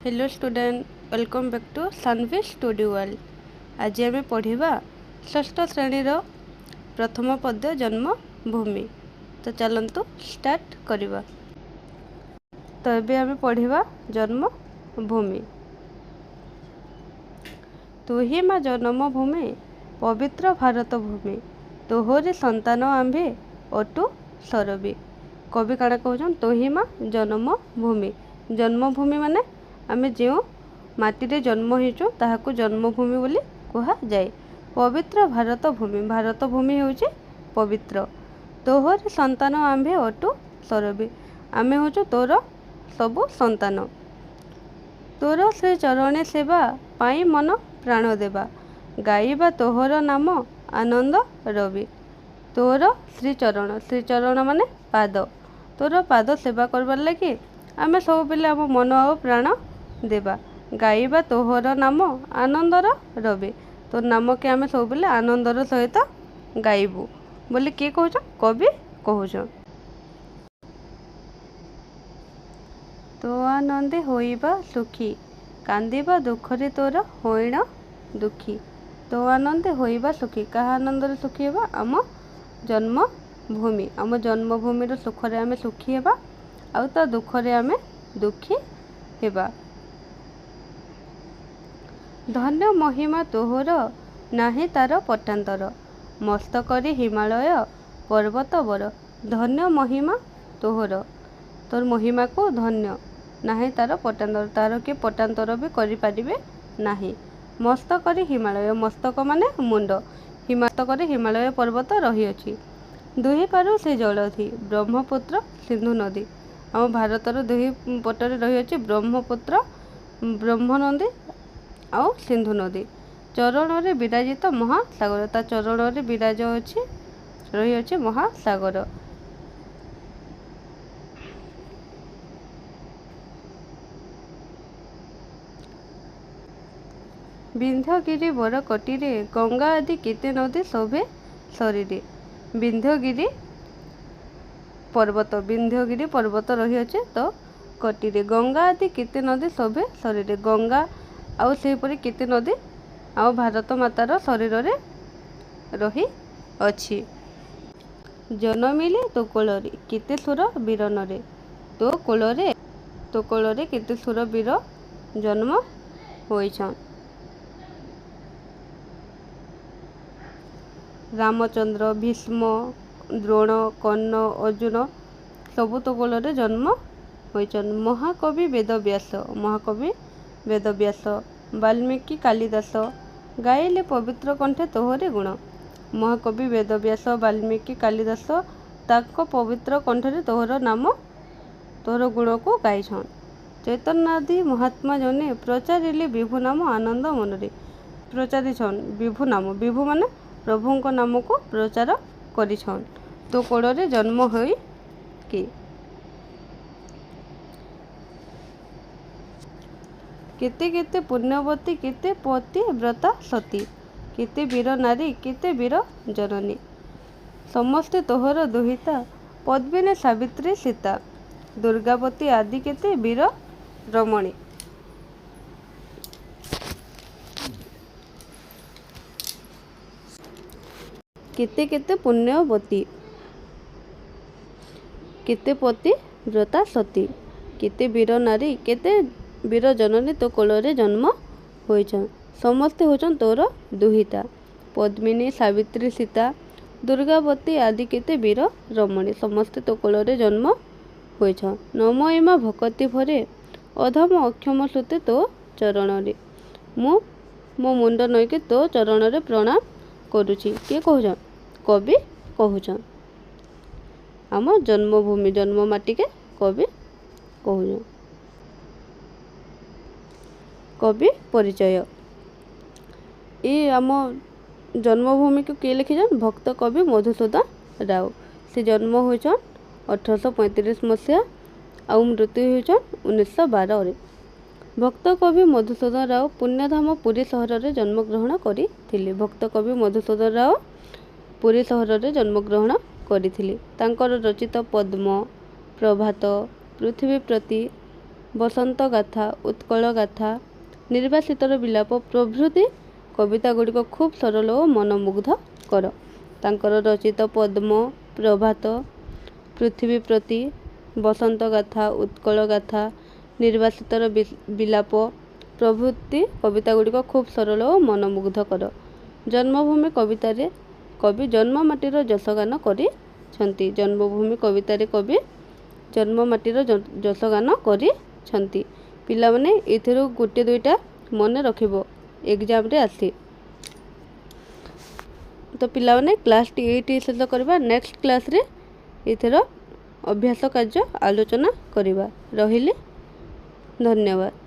Hello student, welcome back to Sanvi study world. आज आम पढ़ा षष्ठ श्रेणी प्रथम पद्य जन्मभूमि। तो चलतु स्टार्ट करवा। तो ये आम पढ़ा जन्मभूमि। तु ही माँ जन्मभूमि पवित्र भारत भूमि, तोहरी संतान आंभे अटु सरबी। कवि काଣା कहउछन, तु ही माँ जन्मभूमि। जन्मभूमि माने आमे जो माटी जन्म होइछु ताहाकु जन्मभूमि बोली कहा जाए। पवित्र भारत भूमि, भारत भूमि होउछि पवित्र। तोहर संतान आंभे अटु सरबी, आमे होछु तोर सबु संतान। तोर श्री चरणे सेवा पाई मन प्राण देवा, गाइबा तोहर नाम आनंद रवि। तोर श्रीचरण, श्रीचरण माने पाद। तोर पाद सेवा करबार लगी आमे सब पिले आम मन और प्राण देवा। गाइबा तोहर नाम आनंदर रवि, तोर नाम के आमे सब पिले आनंदर सहित गाइबू बोली किए कहउछ, कवि कहउछ। तो आनंदे होइबा सुखी, कांदिबा दुखरे तोर होइण दुखी। तो आनंदे होइबा सुखी, कहा आनंदर सुखी हेबा, आम जन्मभूमि। आम जन्मभूमि सुखरे आमे सुखी हेबा, आउ ता दुखरे आमे दुखी हेबा। धन्य महिमा तोहर नाही तार पटांतर, मस्तकरी हिमालय पर्वत बर। धन्य महिमा तोहर, तोर महिमा को धन्य नाही तार पटांतर, तार के पटांतर भी करि पारिबे नाही। मस्तकरी हिमालय, मस्तक माने मुंड, मस्तकरी हिमालय पर्वत रही अछि। दुही पारु से जलधि, ब्रह्मपुत्र सिंधु नदी। आम भारतर दुही पटरे रही अछि ब्रह्मपुत्र, ब्रह्मनदी आउ सिंधु नदी। चरण रे विराजित महासागर, ता चरण रे विराज अछि रही अछि महासागर। विंध्यगिरि बर कटिरे, गंगा आदि केते नदी शोभे शरीरे। विंध्यगिरि पर्वत, विंध्यगिरि पर्वत रही अछि तो कटिरे। गंगा आदि केते नदी शोभे शरीरे, गंगा आउ सेहीपरि केते नदी आउ भारत मातार शरीर रे रही अछि। जनमिले तो कोଳରେ केते सुर वीर नरे, तो कोଳରେ केते सुर वीर जन्म होइछन। रामचंद्र, भीष्म, द्रोण, कर्ण, अर्जुन सबु तो कोଳରେ जन्म होइछन। महाकवि वेदव्यास, महाकवि वेदव्यास, वाल्मीकि कालिदास, गाइले पवित्र कंठे तोहरे गुण। महाकवि वेदव्यास, वाल्मीकि कालिदास ताको पवित्र कंठरे तोहर नाम, तोहर गुण को गाइछन। चैतन्यादि महात्मा जने प्रचारिले विभु नाम आनंद मनरे। प्रचारिछन विभु नाम, विभु माने प्रभुंक नाम को प्रचार करिछन। तो कोଳରେ जन्म होई कि केते केते पुण्यवती, केते पति व्रता सती, केते वीर नारी, केते वीर जननी। समस्ते तोहर दुहिता, पद्मिनी सावित्री सीता, दुर्गावती आदि केते वीर रमणी। केते केते पुण्यवती, केते पति व्रता सती, केते वीर नारी, केते वीर जननी तो कोଳରେ जन्म होइछन। समस्ते होचन तोर दुहिता, पद्मिनी सावित्री सीता, दुर्गावती आदि केते वीर रमणी। समस्ते तो कोଳରେ जन्म होइछन। नमो इमा भक्ति भरे, अधम अक्षम सुते तो चरण रे। मु मो मुंड नइके तो चरण रे प्रणाम करूछि। के कहउछन, कवि कहउछन। आम जन्मभूमि, जन्म माटी के कवि कहउछन। कवि परिचय। ये आम जन्मभूमि को किए लिखिछन, भक्त कवि मधुसूदन राव। से जन्म होइछन 1835 मसीहा आउ मृत्यु होइछन 1912 रे। भक्त कवि मधुसूदन राव पुण्यधाम पुरी सहर रे जन्म ग्रहण करिथिले। भक्त कवि मधुसूदन राव पुरी सहर रे जन्म ग्रहण करिथिले। तांकर रचित पद्म, प्रभात, पृथ्वी प्रति, ବସନ୍ତ ଗାଥା, ଉତ୍କଳ ଗାଥା, ନିର୍ବାସିତର ବିଳାପ ପ୍ରଭୃତି କବିତା ଗୁଡ଼ିକ ଖୁବ୍ ସରଳ ଓ ମନମୁଗ୍ଧ କର। ତାଙ୍କର ରଚିତ ପଦ୍ମ, ପ୍ରଭାତ, ପୃଥିବୀ ପ୍ରତି, ବସନ୍ତ ଗାଥା, ଉତ୍କଳ ଗାଥା, ନିର୍ବାସିତର ବିଳାପ ପ୍ରଭୃତି କବିତା ଗୁଡ଼ିକ ଖୁବ୍ ସରଳ ଓ ମନମୁଗ୍ଧ କର। ଜନ୍ମଭୂମି କବିତାରେ କବି ଜନ୍ମ ମାଟିର ଯଶଗାନ କରିଛନ୍ତି। ଜନ୍ମଭୂମି କବିତାରେ କବି ଜନ୍ମ ମାଟିର ଯଶଗାନ କରିଛନ୍ତି। ପିଲାମାନେ ଏଥିରୁ ଗୋଟିଏ ଦୁଇଟା ମନେ ରଖିବ, ଏକ୍ଜାମ୍ରେ ଆସେ। ତ ପିଲାମାନେ କ୍ଲାସ୍ଟି ଏଇଠି ଶେଷ କରିବା। ନେକ୍ସଟ କ୍ଲାସ୍ରେ ଏଥିର ଅଭ୍ୟାସ କାର୍ଯ୍ୟ ଆଲୋଚନା କରିବା। ରହିଲି, ଧନ୍ୟବାଦ।